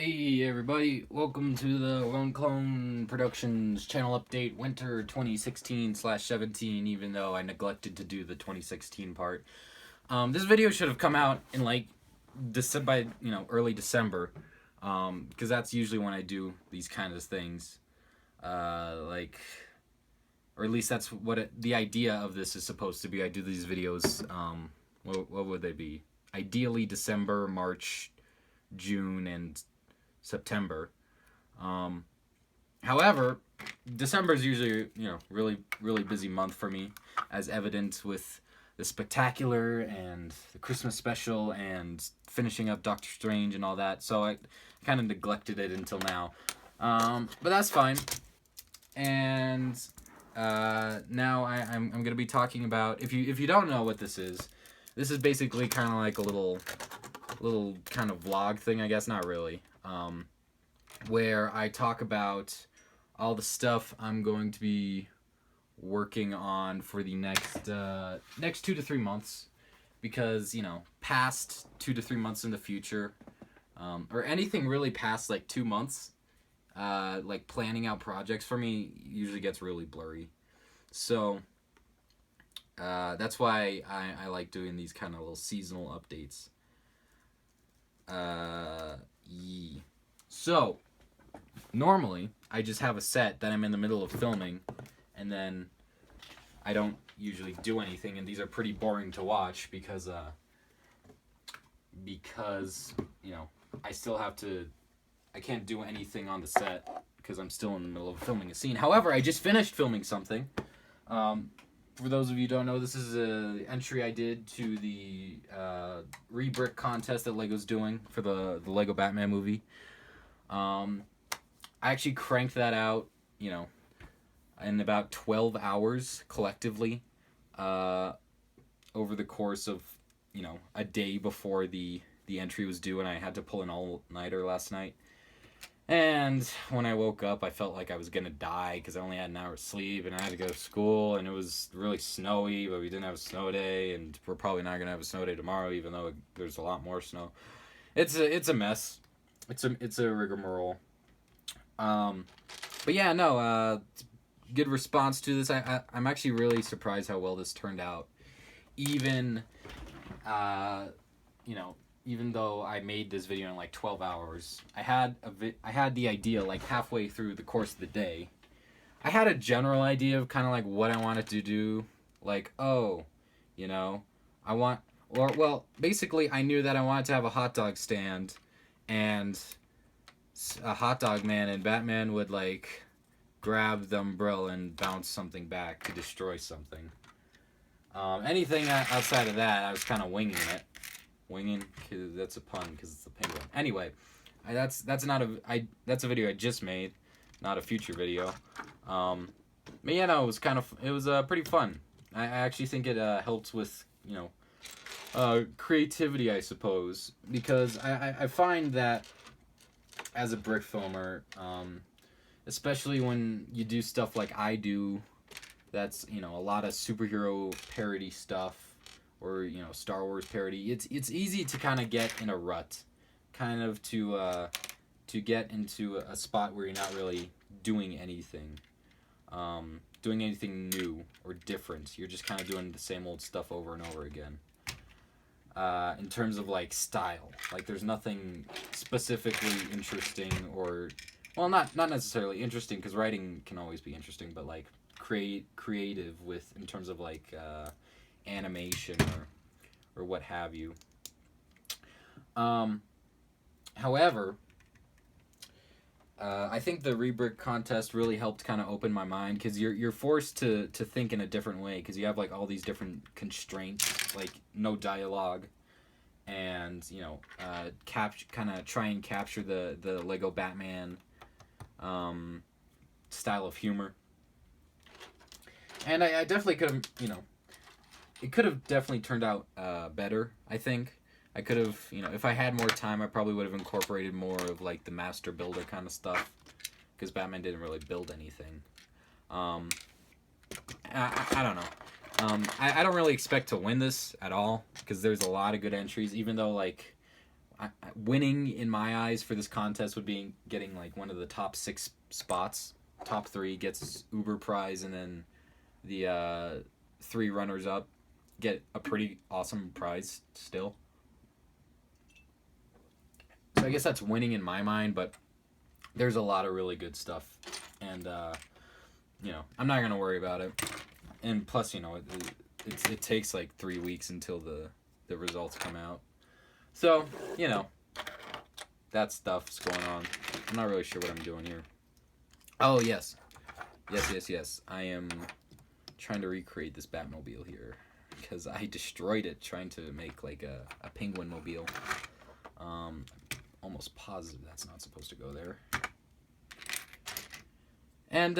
Hey everybody, welcome to the Loneclone Productions channel update winter 2016/17, even though I neglected to do the 2016 part. This video should have come out in like by early December, because that's usually when I do these kinds of things. Or at least that's what the idea of this is supposed to be. I do these videos, what would they be? Ideally December, March, June, and September. However, December is usually, really busy month for me, as evident with the Spectacular and the Christmas special and finishing up Doctor Strange and all that. So I kind of neglected it until now. But that's fine. And now I'm going to be talking about, if you don't know what this is basically kind of like a little kind of vlog thing, I guess. Not really. Where I talk about all the stuff I'm going to be working on for the next 2 to 3 months, because past 2 to 3 months in the future, or anything really past like 2 months, like planning out projects for me usually gets really blurry. So that's why I like doing these kind of little seasonal updates. So, normally, I just have a set that I'm in the middle of filming, and then I don't usually do anything, and these are pretty boring to watch because I can't do anything on the set because I'm still in the middle of filming a scene. However, I just finished filming something. For those of you who don't know, this is an entry I did to the re-brick contest that LEGO's doing for the LEGO Batman movie. I actually cranked that out, in about 12 hours collectively, over the course of, a day before the entry was due, and I had to pull an all-nighter last night. And when I woke up, I felt like I was gonna die because I only had an hour's sleep, and I had to go to school, and it was really snowy, but we didn't have a snow day, and we're probably not gonna have a snow day tomorrow, even though there's a lot more snow. It's a mess. It's a rigmarole. But yeah, no, good response to this. I'm actually really surprised how well this turned out. Even, even though I made this video in like 12 hours, I had the idea like halfway through the course of the day. I had a general idea of kind of like what I wanted to do. Like, basically I knew that I wanted to have a hot dog stand and a hot dog man, and Batman would like grab the umbrella and bounce something back to destroy something. Anything outside of that, I was kind of winging it. Winging, cause that's a pun, because it's a penguin. Anyway, that's a video I just made, not a future video. But yeah, no, it was pretty fun. I actually think it helps with creativity, I suppose, because I find that as a brick filmer, especially when you do stuff like I do, that's a lot of superhero parody stuff, or Star Wars parody. It's easy to kind of get in a rut, kind of to get into a spot where you're not really doing anything new or different. You're just kind of doing the same old stuff over and over again. In terms of like style, like there's nothing specifically interesting, or not necessarily interesting, because writing can always be interesting, but like creative in terms of like animation or what have you. However, I think the re-brick contest really helped kind of open my mind, because you're forced to think in a different way, because you have like all these different constraints, like no dialogue, and kind of try and capture the LEGO Batman style of humor. And I definitely could have, it could have definitely turned out better, I think. I could have, if I had more time, I probably would have incorporated more of like the master builder kind of stuff, because Batman didn't really build anything. I don't know. I don't really expect to win this at all, because there's a lot of good entries, even though like winning in my eyes for this contest would be getting like one of the top 6 spots. Top 3 gets Uber prize, and then the 3 runners up get a pretty awesome prize still. So I guess that's winning in my mind, but there's a lot of really good stuff, and I'm not gonna worry about it. And plus, it takes like 3 weeks until the results come out. So, that stuff's going on. I'm not really sure what I'm doing here. Oh, yes. Yes. I am trying to recreate this Batmobile here, because I destroyed it trying to make like a penguin mobile. Almost positive that's not supposed to go there. And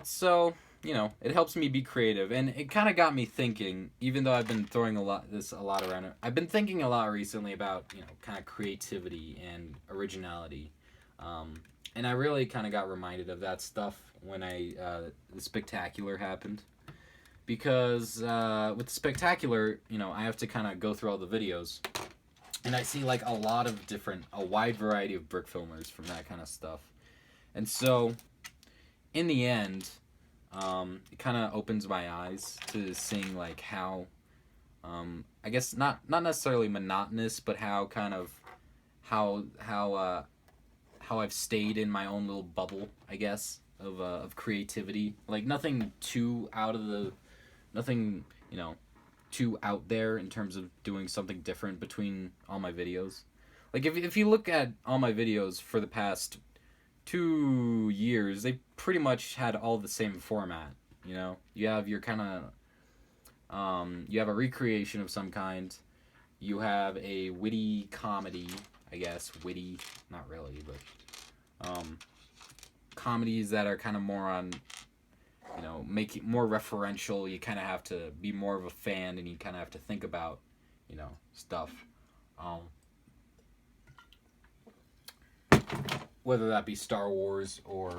so, it helps me be creative, and it kind of got me thinking, even though I've been throwing a lot around it. I've been thinking a lot recently about, kind of creativity and originality. And I really kind of got reminded of that stuff when the Spectacular happened. Because with the Spectacular, I have to kind of go through all the videos. And I see like a wide variety of brick filmers from that kind of stuff. And so, in the end, it kind of opens my eyes to seeing like how, I guess not necessarily monotonous, but how I've stayed in my own little bubble, I guess, of creativity. Like nothing too too out there in terms of doing something different between all my videos. Like if you look at all my videos for the past 2 years, they pretty much had all the same format. You have your kind of you have a recreation of some kind. You have a witty comedy, I guess. Witty, not really, but comedies that are kind of more on, make it more referential. You kind of have to be more of a fan, and you kind of have to think about, stuff. Whether that be Star Wars or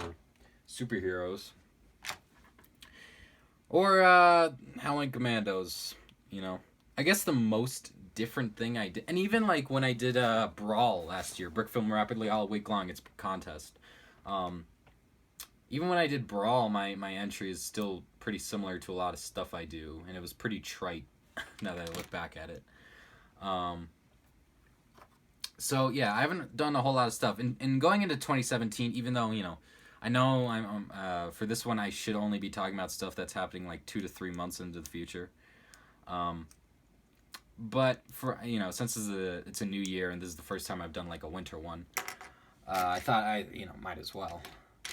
superheroes. Or Howling Commandos, I guess the most different thing I did, and even like when I did Brawl last year, Brick Film Rapidly All Week Long, it's a contest. Even when I did Brawl, my entry is still pretty similar to a lot of stuff I do, and it was pretty trite now that I look back at it. So yeah, I haven't done a whole lot of stuff. And going into 2017, even though, I know I'm for this one I should only be talking about stuff that's happening like 2 to 3 months into the future. But for since it's a new year and this is the first time I've done like a winter one, I thought I might as well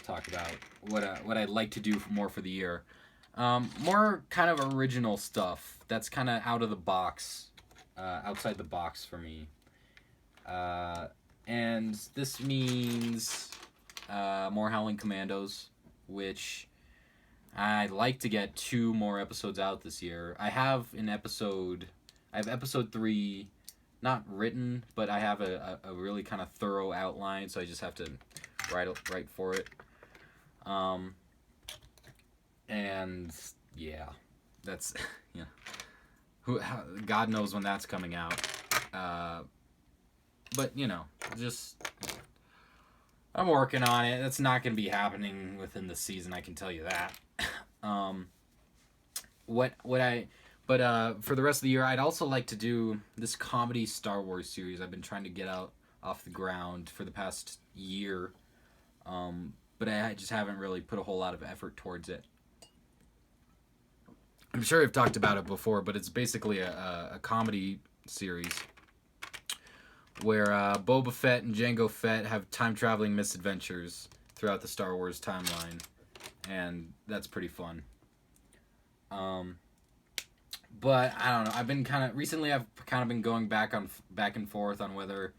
talk about what I'd like to do more for the year. More kind of original stuff that's kind of out of the box, outside the box for me. And this means more Howling Commandos, which I'd like to get 2 more episodes out this year. I have episode 3 not written, but I have a really kind of thorough outline, so I just have to write for it. And yeah, that's God knows when that's coming out. But I'm working on it. That's not going to be happening within the season, I can tell you that. For the rest of the year, I'd also like to do this comedy Star Wars series I've been trying to get off the ground for the past year. But I just haven't really put a whole lot of effort towards it. I'm sure I've talked about it before, but it's basically a comedy series where Boba Fett and Jango Fett have time-traveling misadventures throughout the Star Wars timeline, and that's pretty fun. But I don't know. I've been recently been going back and forth on whether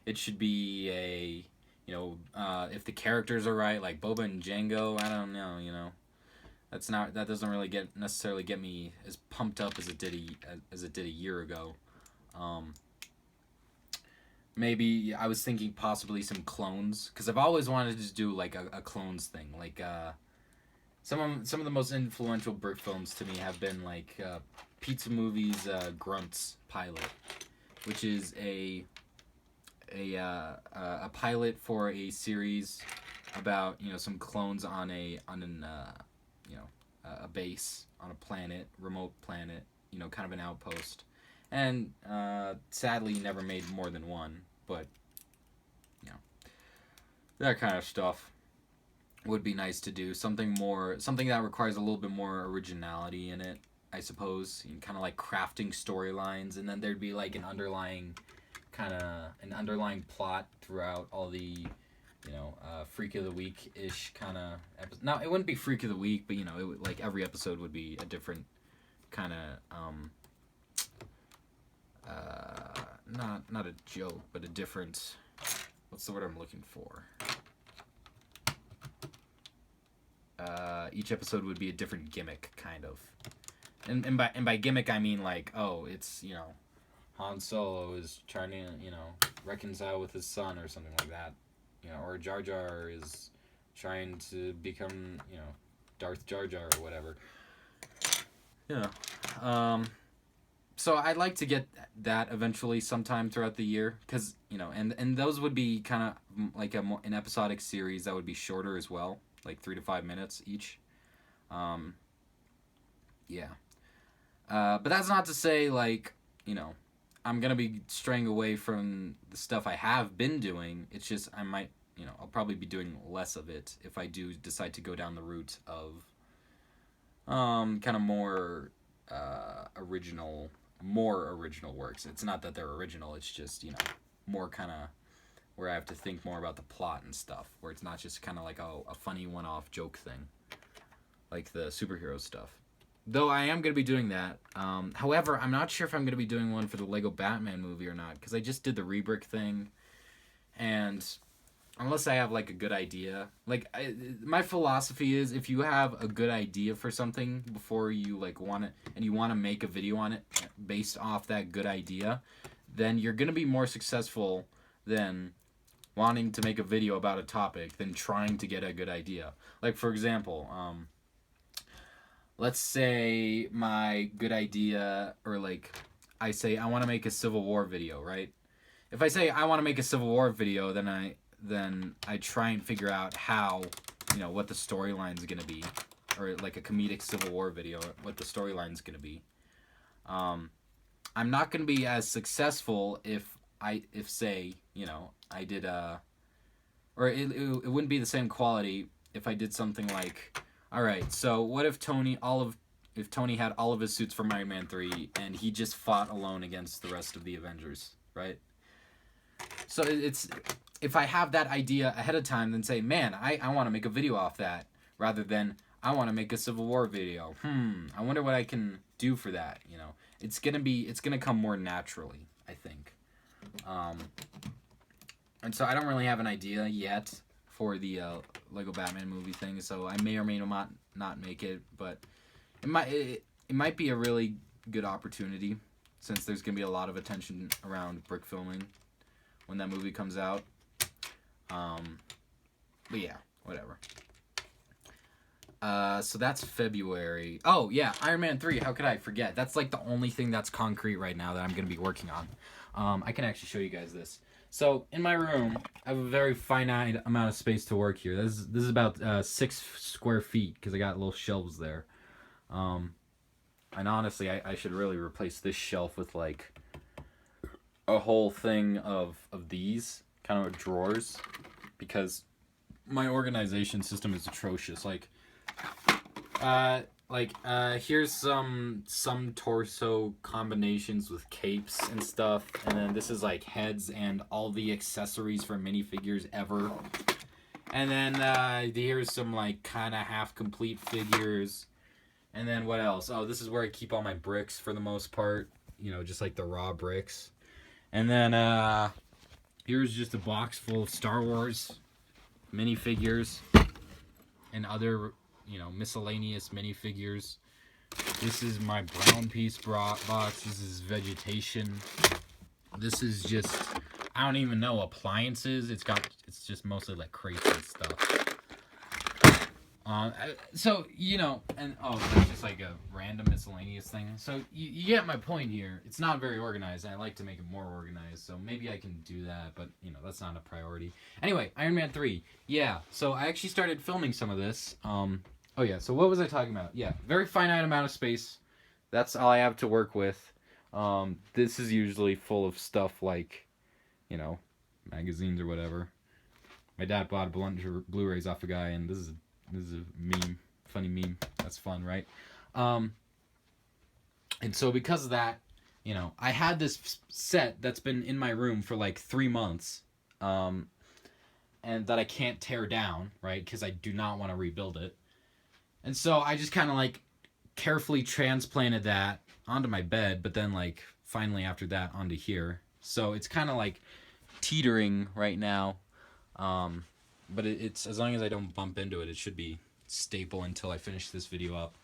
it should be if the characters are right, like Boba and Jango. I don't know. That doesn't really necessarily get me as pumped up as it did a year ago. Maybe I was thinking possibly some clones, because I've always wanted to do like a clones thing. Like some of the most influential brick films to me have been like Pizza Movie's Grunts pilot, which is a pilot for a series about, you know, some clones on an you know, a base on a planet, remote planet, you know, kind of an outpost, and sadly never made more than one, but you know, that kind of stuff would be nice to do. Something that requires a little bit more originality in it, I suppose. Kind of like crafting storylines, and then there'd be like an underlying plot throughout all the, you know, Freak of the Week ish kind of episode. No, it wouldn't be Freak of the Week, but you know, it would, like, every episode would be a different kind of not a joke, but a different, what's the word I'm looking for? Each episode would be a different gimmick, kind of. And by gimmick I mean, like, oh, it's, you know, Han Solo is trying to, you know, reconcile with his son or something like that. You know, or Jar Jar is trying to become, you know, Darth Jar Jar or whatever. Yeah. So I'd like to get that eventually sometime throughout the year, because, you know, and those would be kind of like an episodic series that would be shorter as well, like 3 to 5 minutes each. Yeah. But that's not to say, like, you know, I'm going to be straying away from the stuff I have been doing. It's just I might, you know, I'll probably be doing less of it if I do decide to go down the route of kind of more original works. It's not that they're original, it's just, you know, more kind of where I have to think more about the plot and stuff, where it's not just kind of like a funny one-off joke thing, like the superhero stuff. Though I am going to be doing that. However, I'm not sure if I'm going to be doing one for the Lego Batman movie or not, because I just did the Rebrick thing, and unless I have, like, a good idea, like, my philosophy is, if you have a good idea for something before you, like, want it, and you want to make a video on it based off that good idea, then you're going to be more successful than wanting to make a video about a topic than trying to get a good idea. Like, for example, let's say my good idea, or, like, I say I want to make a Civil War video, right? If I say I want to make a Civil War video, then I try and figure out how, you know, what the storyline's going to be, or like a comedic Civil War video, what the storyline's going to be. I'm not going to be as successful if say, you know, I did or it wouldn't be the same quality if I did something like, all right, so what if Tony had all of his suits from Iron Man 3 and he just fought alone against the rest of the Avengers, right? So it's, if I have that idea ahead of time, then say, man, I want to make a video off that, rather than I want to make a Civil War video. I wonder what I can do for that, you know. It's gonna come more naturally, I think. And so I don't really have an idea yet for the Lego Batman movie thing, so I may or may not make it, but it might be a really good opportunity, since there's gonna be a lot of attention around brick filming when that movie comes out. But yeah, whatever. So that's February. Oh yeah, Iron Man 3, how could I forget? That's like the only thing that's concrete right now that I'm gonna be working on. I can actually show you guys this. So in my room, I have a very finite amount of space to work here. This is about 6 square feet, because I got little shelves there. And honestly, I should really replace this shelf with, like, a whole thing of these kind of drawers, because my organization system is atrocious. Here's some torso combinations with capes and stuff, and then this is like heads and all the accessories for minifigures ever. And then here's some like kind of half complete figures. And then what else? Oh, this is where I keep all my bricks for the most part, you know, just like the raw bricks. And then here's just a box full of Star Wars minifigures and other, you know, miscellaneous minifigures. This is my brown piece box. This is vegetation. This is just, I don't even know, appliances. It's just mostly like crates and stuff. So, you know, and that's just like a random miscellaneous thing. So, you get my point here. It's not very organized, and I like to make it more organized, so maybe I can do that, but, you know, that's not a priority. Anyway, Iron Man 3. Yeah, so I actually started filming some of this. Oh, yeah, so what was I talking about? Yeah, very finite amount of space. That's all I have to work with. This is usually full of stuff like, you know, magazines or whatever. My dad bought a bunch of Blu-rays off a guy, and this is a meme, funny meme. That's fun, right? And so because of that, you know, I had this set that's been in my room for like 3 months, and that I can't tear down, right? Because I do not want to rebuild it. And so I just kind of like carefully transplanted that onto my bed, but then like finally after that onto here. So it's kind of like teetering right now. But it's as long as I don't bump into it, it should be stable until I finish this video up.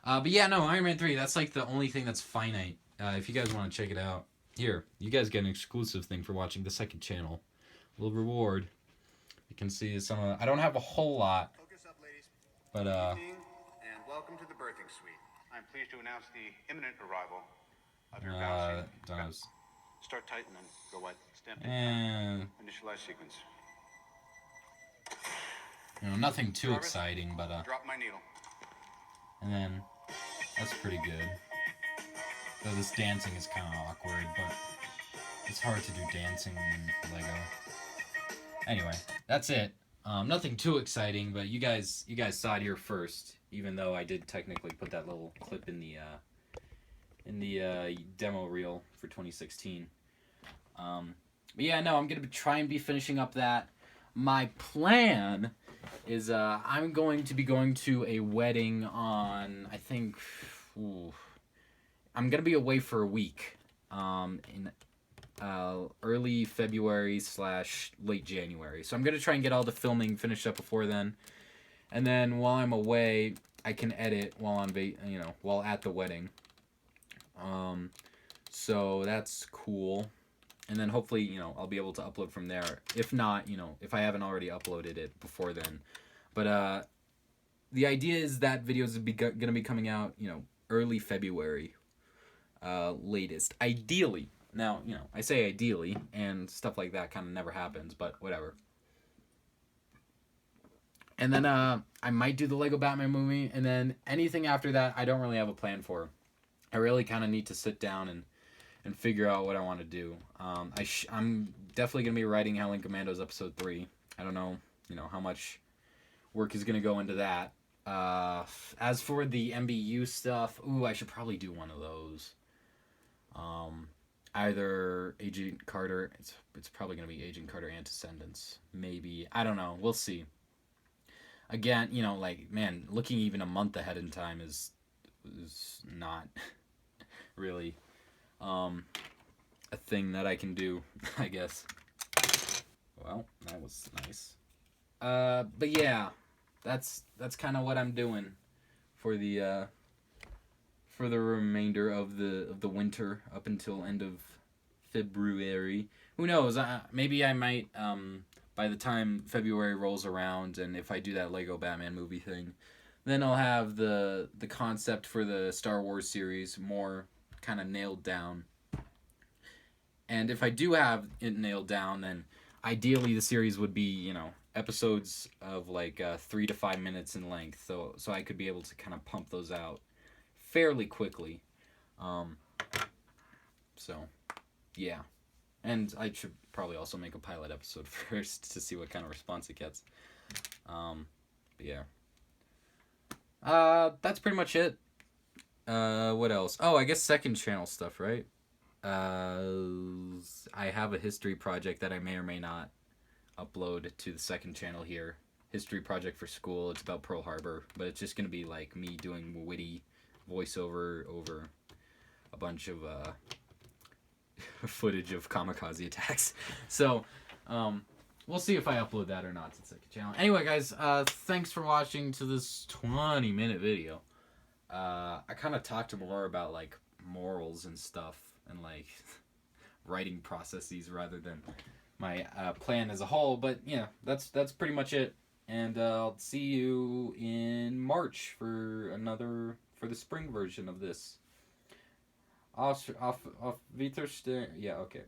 But yeah, no, Iron Man 3, that's like the only thing that's finite. If you guys want to check it out, here, you guys get an exclusive thing for watching the second channel. A little reward. You can see some of, I don't have a whole lot. Focus up, ladies. But, Good evening, and welcome to the birthing suite. I'm pleased to announce the imminent arrival of your does. Start tight and then go white. Stamp it. And, Initialize sequence. you know, nothing too exciting, but, Drop my needle. and then, that's pretty good. Though this dancing is kind of awkward, but it's hard to do dancing in Lego. Anyway, that's it. Nothing too exciting, but you guys saw it here first, even though I did technically put that little clip in the demo reel for 2016. But yeah, no, I'm gonna try and be finishing up that. My plan is I'm going to be going to a wedding on, I think, I'm gonna be away for a week, in early February / late January. So I'm gonna try and get all the filming finished up before then, and then while I'm away, I can edit while while at the wedding. So that's cool. And then hopefully, you know, I'll be able to upload from there. If not, you know, if I haven't already uploaded it before then. But the idea is that videos are going to be coming out, you know, early February, latest. Ideally. Now, you know, I say ideally, and stuff like that kind of never happens, but whatever. And then I might do the Lego Batman movie, and then anything after that, I don't really have a plan for. I really kind of need to sit down and figure out what I want to do. I'm definitely going to be writing Howling Commandos Episode 3. I don't know, you know, how much work is going to go into that. As for the MBU stuff, I should probably do one of those. Either Agent Carter, it's probably going to be Agent Carter Antecedents. Maybe, I don't know, we'll see. Again, you know, like, man, looking even a month ahead in time is not really a thing that I can do, I guess. Well, that was nice. But yeah, that's kind of what I'm doing for the remainder of the winter up until end of February. Who knows? Maybe I might by the time February rolls around, and if I do that Lego Batman movie thing, then I'll have the concept for the Star Wars series more kind of nailed down. And if I do have it nailed down, then ideally the series would be, you know, episodes of like 3 to 5 minutes in length, so I could be able to kind of pump those out fairly quickly. So yeah, and I should probably also make a pilot episode first to see what kind of response it gets. But yeah, that's pretty much it. What else? Oh, I guess second channel stuff, right? I have a history project that I may or may not upload to the second channel here. History project for school. It's about Pearl Harbor, but it's just gonna be like me doing witty voiceover over a bunch of footage of kamikaze attacks. So, we'll see if I upload that or not to the second channel. Anyway, guys, thanks for watching to this 20-minute video. I kind of talked more about like morals and stuff and like writing processes rather than my plan as a whole, but yeah, that's pretty much it. And I'll see you in March for the spring version of this. Auf Wiedersehen. Yeah, okay.